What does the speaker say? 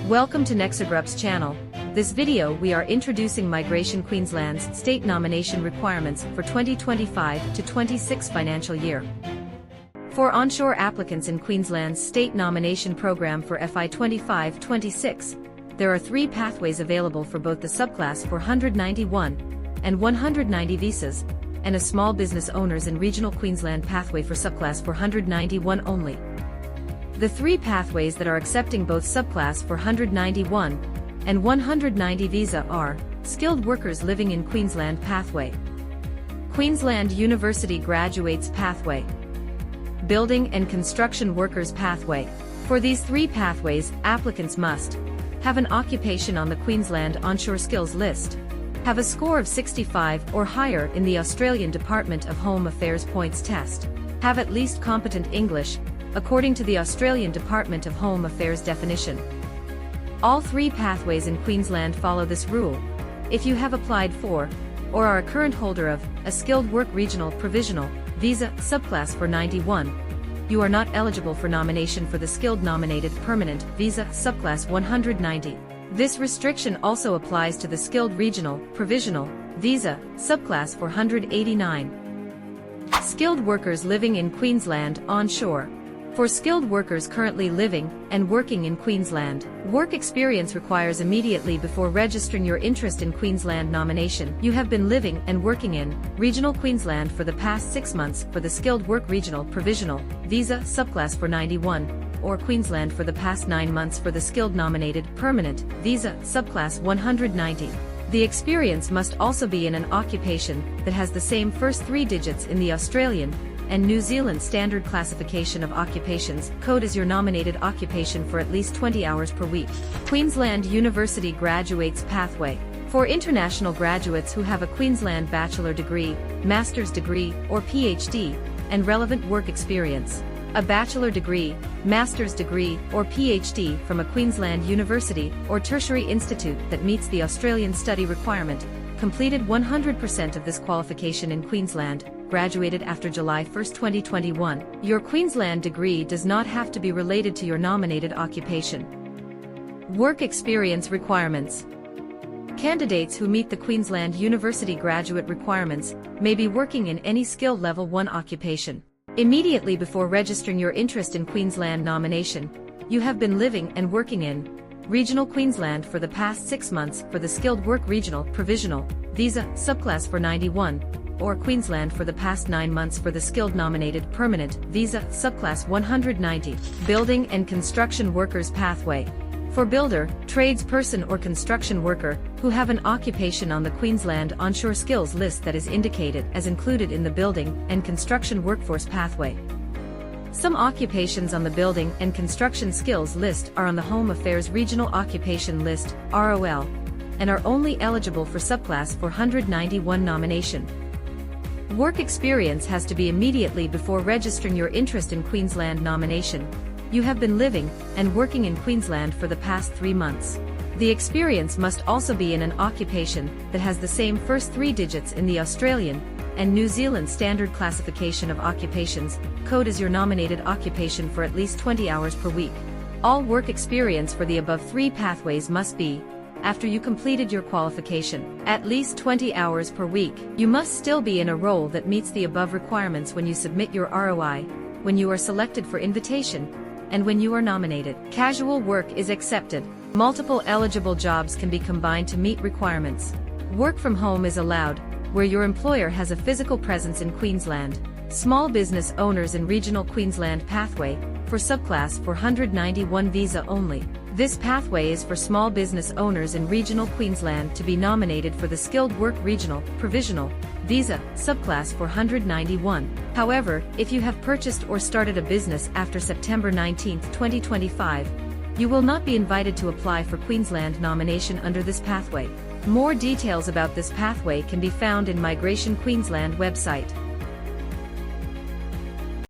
Welcome to Nexagrup's channel. This video we are introducing Migration Queensland's state nomination requirements for 2025 to 26 financial year. For onshore applicants in Queensland's state nomination program for FY 25-26, there are three pathways available for both the subclass 491 and 190 visas, and a small business owners in regional Queensland pathway for subclass 491 only. The three pathways that are accepting both subclass 491 and 190 visa are Skilled Workers Living in Queensland pathway, Queensland University Graduates pathway, Building and Construction Workers pathway. For these three pathways, applicants must have an occupation on the Queensland Onshore Skills List, have a score of 65 or higher in the Australian Department of Home Affairs points test, have at least competent English, according to the Australian Department of Home Affairs definition. All three pathways in Queensland follow this rule. If you have applied for, or are a current holder of, a Skilled Work Regional Provisional Visa subclass 491, you are not eligible for nomination for the Skilled Nominated Permanent Visa subclass 190. This restriction also applies to the Skilled Regional Provisional Visa subclass 489. Skilled Workers Living in Queensland onshore. For skilled workers currently living and working in Queensland, work experience requires immediately before registering your interest in Queensland nomination. You have been living and working in regional Queensland for the past 6 months for the Skilled Work Regional Provisional Visa subclass 491, or Queensland for the past 9 months for the Skilled Nominated Permanent Visa subclass 190. The experience must also be in an occupation that has the same first 3 digits in the Australian and New Zealand Standard Classification of Occupations code as your nominated occupation for at least 20 hours per week. Queensland University Graduates pathway. For international graduates who have a Queensland bachelor degree, master's degree, or PhD, and relevant work experience. A bachelor degree, master's degree, or PhD from a Queensland university or tertiary institute that meets the Australian study requirement, completed 100% of this qualification in Queensland, graduated after July 1, 2021. Your Queensland degree does not have to be related to your nominated occupation. Work experience requirements. Candidates who meet the Queensland University graduate requirements may be working in any skilled level 1 occupation. Immediately before registering your interest in Queensland nomination, you have been living and working in regional Queensland for the past 6 months for the Skilled Work Regional Provisional Visa subclass 491, or Queensland for the past 9 months for the Skilled Nominated Permanent Visa subclass 190. Building and Construction Workers pathway. For builder, tradesperson or construction worker who have an occupation on the Queensland Onshore Skills List that is indicated as included in the Building and Construction Workforce pathway. Some occupations on the Building and Construction Skills List are on the Home Affairs Regional Occupation List, ROL, and are only eligible for subclass 491 nomination. Work experience has to be immediately before registering your interest in Queensland nomination. You have been living and working in Queensland for the past 3 months. The experience must also be in an occupation that has the same first 3 digits in the Australian and New Zealand Standard Classification of Occupations code as your nominated occupation for at least 20 hours per week. All work experience for the above 3 pathways must be, after you completed your qualification, at least 20 hours per week. You must still be in a role that meets the above requirements when you submit your ROI, when you are selected for invitation, and when you are nominated. Casual work is accepted. Multiple eligible jobs can be combined to meet requirements. Work from home is allowed, where your employer has a physical presence in Queensland. Small business owners in regional Queensland pathway, for subclass 491 visa only. This pathway is for small business owners in regional Queensland to be nominated for the Skilled Work Regional Provisional Visa subclass 491. However, if you have purchased or started a business after September 19, 2025, you will not be invited to apply for Queensland nomination under this pathway. More details about this pathway can be found in Migration Queensland website.